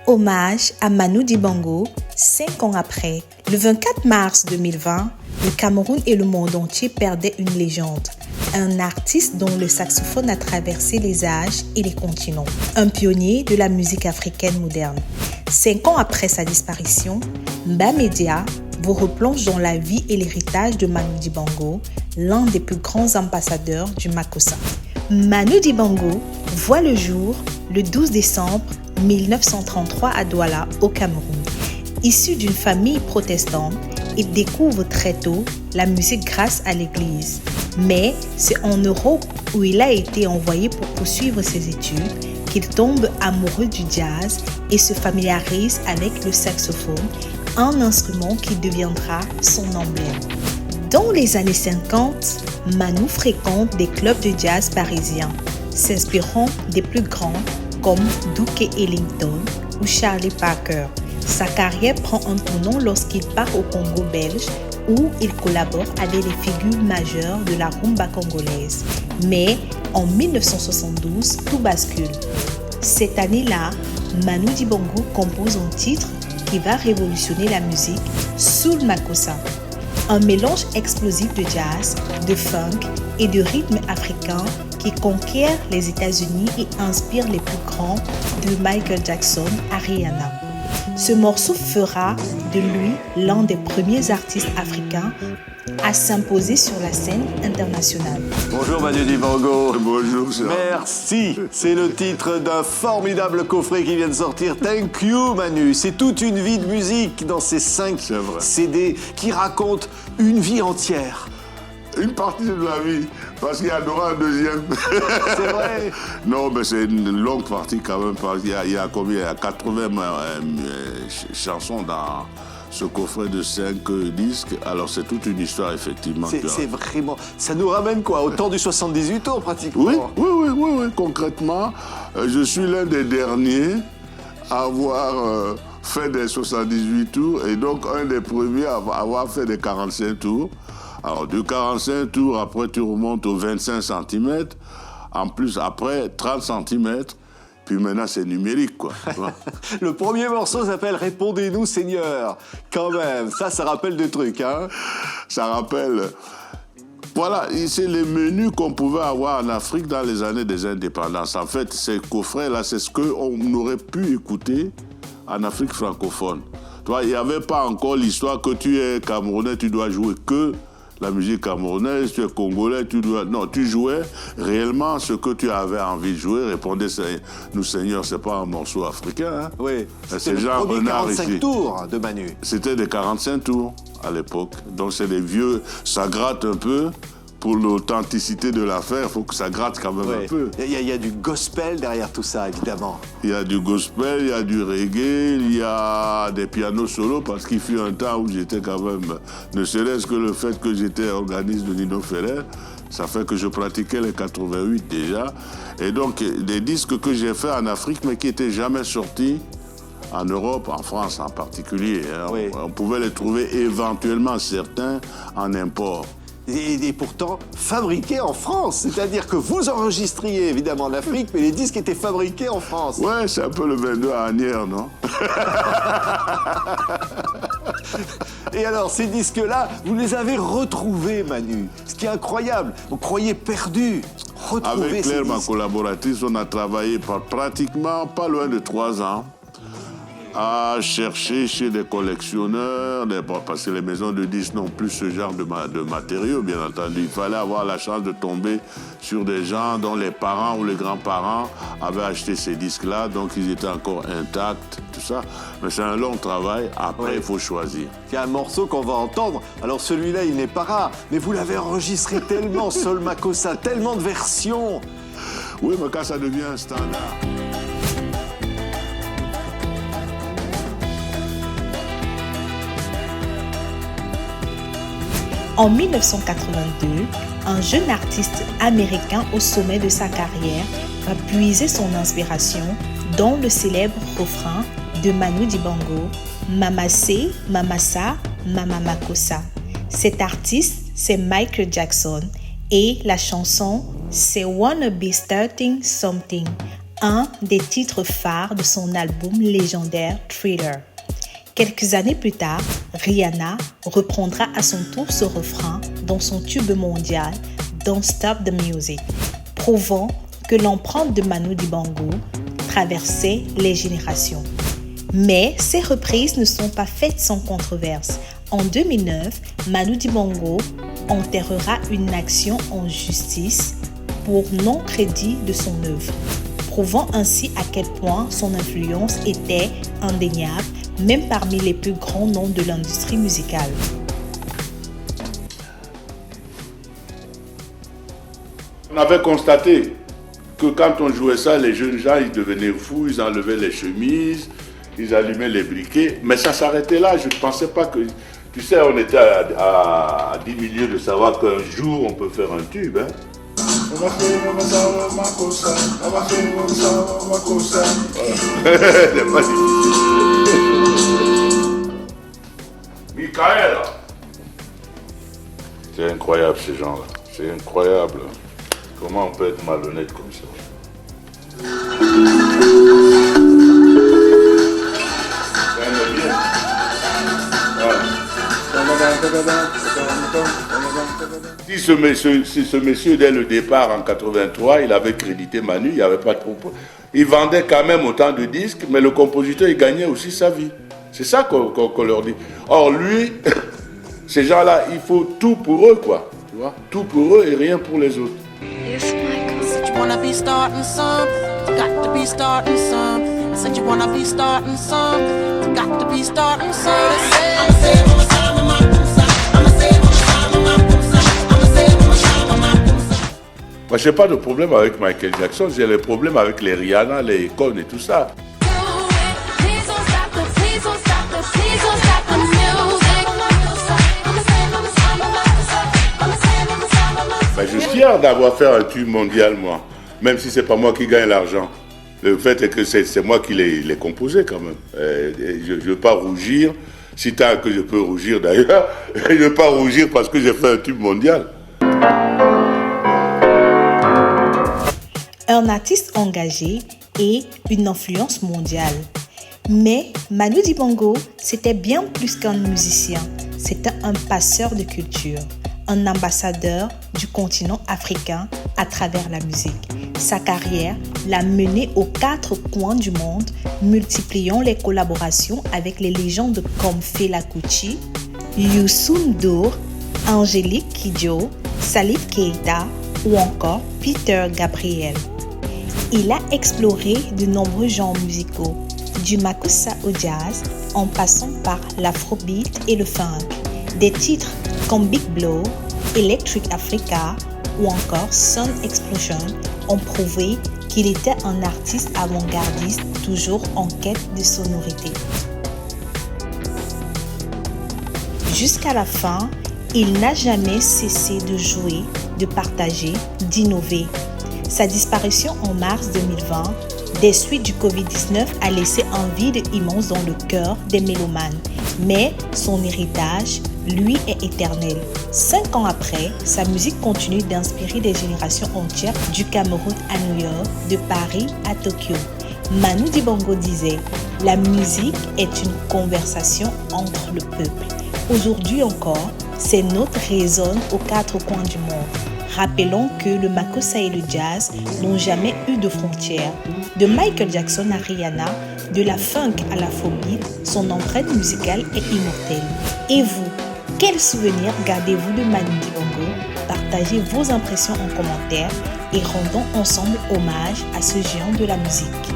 Hommage à Manu Dibango, 5 ans après. Le 24 mars 2020, le Cameroun et le monde entier perdaient une légende. Un artiste dont le saxophone a traversé les âges et les continents. Un pionnier de la musique africaine moderne. 5 ans après sa disparition, Bamedya vous replonge dans la vie et l'héritage de Manu Dibango, l'un des plus grands ambassadeurs du Makossa. Manu Dibango voit le jour le 12 décembre 1933 à Douala, au Cameroun. Issu d'une famille protestante, il découvre très tôt la musique grâce à l'église. Mais c'est en Europe où il a été envoyé pour poursuivre ses études qu'il tombe amoureux du jazz et se familiarise avec le saxophone, un instrument qui deviendra son emblème. Dans les années 50, Manu fréquente des clubs de jazz parisiens, s'inspirant des plus grands comme Duke Ellington ou Charlie Parker. Sa carrière prend un tournant lorsqu'il part au Congo belge où il collabore avec les figures majeures de la rumba congolaise. Mais en 1972, tout bascule. Cette année-là, Manu Dibango compose un titre qui va révolutionner la musique, Soul Makossa. Un mélange explosif de jazz, de funk et de rythme africain qui conquiert les États-Unis et inspire les plus grands de Michael Jackson à Rihanna. Ce morceau fera de lui l'un des premiers artistes africains à s'imposer sur la scène internationale. Bonjour Manu Dibango. Bonjour, cher. Merci. C'est le titre d'un formidable coffret qui vient de sortir. Thank you Manu. C'est toute une vie de musique dans ces 5 CD qui racontent une vie entière. Une partie de la vie, parce qu'il y en aura un deuxième. C'est vrai. Non, mais c'est une longue partie quand même, parce qu'il y a combien? Il y a 80 chansons dans ce coffret de 5 disques. Alors c'est toute une histoire, effectivement. C'est vraiment... Ça nous ramène quoi? Au temps du 78 tours, pratiquement. Oui. Concrètement, je suis l'un des derniers à avoir fait des 78 tours, et donc un des premiers à avoir fait des 45 tours. Alors, de 45 tours, après, tu remontes aux 25 cm. En plus, après, 30 cm. Puis maintenant, c'est numérique, quoi. Le premier morceau s'appelle « Répondez-nous, Seigneur ». Quand même, ça rappelle des trucs, hein. Ça rappelle... Voilà, c'est les menus qu'on pouvait avoir en Afrique dans les années des indépendances. En fait, ces coffrets-là, c'est ce qu'on aurait pu écouter en Afrique francophone. Toi, il n'y avait pas encore l'histoire que tu es Camerounais, tu dois jouer que la musique camerounaise, tu es Congolais, tu dois... Non, tu jouais réellement ce que tu avais envie de jouer. Répondez, nous Seigneur, c'est pas un morceau africain. Hein? Oui, c'est le premier 45 tours de Manu. C'était des 45 tours à l'époque. Donc c'est des vieux... Ça gratte un peu. Pour l'authenticité de l'affaire, il faut que ça gratte quand même un peu. Il y a du gospel derrière tout ça, évidemment. Il y a du gospel, il y a du reggae, il y a des pianos solos, parce qu'il fut un temps où j'étais quand même... Ne serait-ce que le fait que j'étais organiste de Nino Ferrer, ça fait que je pratiquais les 88 déjà. Et donc, des disques que j'ai faits en Afrique, mais qui n'étaient jamais sortis en Europe, en France en particulier. Hein. Oui. On pouvait les trouver éventuellement certains en import. Et pourtant fabriqués en France. C'est-à-dire que vous enregistriez évidemment en Afrique, mais les disques étaient fabriqués en France. Ouais, c'est un peu le 22 à Agnières, non? Et alors, ces disques-là, vous les avez retrouvés, Manu. Ce qui est incroyable. Vous croyez perdus. Retrouvez Avec Claire, ma disques. collaboratrice, on a travaillé pratiquement pas loin de 3 ans à chercher chez des collectionneurs, parce que les maisons de disques n'ont plus ce genre de matériaux, bien entendu. Il fallait avoir la chance de tomber sur des gens dont les parents ou les grands-parents avaient acheté ces disques-là, donc ils étaient encore intacts, tout ça. Mais c'est un long travail. Après, il faut choisir. Il y a un morceau qu'on va entendre. Alors celui-là, il n'est pas rare, mais vous l'avez enregistré tellement, Soul Makossa, tellement de versions. Oui, mais quand ça devient un standard... En 1982, un jeune artiste américain au sommet de sa carrière va puiser son inspiration dans le célèbre refrain de Manu Dibango, Mama Say, Mama Sa, Mama Makossa. Cet artiste, c'est Michael Jackson et la chanson c'est Wanna Be Starting Something, un des titres phares de son album légendaire Thriller. Quelques années plus tard, Rihanna reprendra à son tour ce refrain dans son tube mondial Don't Stop the Music, prouvant que l'empreinte de Manu Dibango traversait les générations. Mais ces reprises ne sont pas faites sans controverse. En 2009, Manu Dibango enterrera une action en justice pour non-crédit de son œuvre, prouvant ainsi à quel point son influence était indéniable, même parmi les plus grands noms de l'industrie musicale. On avait constaté que quand on jouait ça, les jeunes gens, ils devenaient fous, ils enlevaient les chemises, ils allumaient les briquets, mais ça s'arrêtait là. Je ne pensais pas que... Tu sais, on était à 10 millions de savoir qu'un jour, on peut faire un tube. Hein. C'est pas difficile. Michael. C'est incroyable, ces gens-là. C'est incroyable. Comment on peut être malhonnête comme ça? Si ce monsieur, dès le départ en 83, il avait crédité Manu, il n'y avait pas de propos. Il vendait quand même autant de disques, mais le compositeur, il gagnait aussi sa vie. C'est ça qu'on leur dit. Or, lui, ces gens-là, il faut tout pour eux, quoi. Tu vois? Tout pour eux et rien pour les autres. Said you wanna be starting some, you got to be starting some. Said you wanna be starting some, you got to be starting some. I'ma save all my time on my poolside. I'ma save all my time on my poolside. I'ma save all my time on my poolside. Moi, j'ai pas de problème avec Michael Jackson, j'ai les problèmes avec les Rihanna, les Icon et tout ça. Please don't stop the, please don't stop the, please don't stop the music. I'ma save all my time on my poolside. I'ma save all my time on my poolside. Ben, je suis fier d'avoir fait un tube mondial, moi. Même si c'est pas moi qui gagne l'argent. Le fait est que c'est moi qui l'ai composé quand même. Je ne veux pas rougir, si tant que je peux rougir d'ailleurs. Je ne veux pas rougir parce que j'ai fait un tube mondial. Un artiste engagé et une influence mondiale. Mais Manu Dibango, c'était bien plus qu'un musicien. C'était un passeur de culture, un ambassadeur du continent africain à travers la musique. Sa carrière l'a mené aux 4 coins du monde, multipliant les collaborations avec les légendes comme Fela Kuti, Youssou N'Dour, Angélique Kidjo, Salif Keita ou encore Peter Gabriel. Il a exploré de nombreux genres musicaux, du makossa au jazz, en passant par l'afrobeat et le funk. Des titres comme Big Blow, Electric Africa ou encore Sun Explosion ont prouvé qu'il était un artiste avant-gardiste toujours en quête de sonorité. Jusqu'à la fin, il n'a jamais cessé de jouer, de partager, d'innover. Sa disparition en mars 2020, des suites du Covid-19, a laissé un vide immense dans le cœur des mélomanes. Mais son héritage, lui, est éternel. 5 ans après, sa musique continue d'inspirer des générations entières du Cameroun à New York, de Paris à Tokyo. Manu Dibango disait « La musique est une conversation entre le peuple. Aujourd'hui encore, ces notes résonnent aux 4 coins du monde. Rappelons que le makossa et le jazz n'ont jamais eu de frontières. De Michael Jackson à Rihanna, de la funk à l'afrobeat, son empreinte musicale est immortelle. Et vous, quels souvenirs gardez-vous de Manu Dibango? Partagez vos impressions en commentaire et rendons ensemble hommage à ce géant de la musique.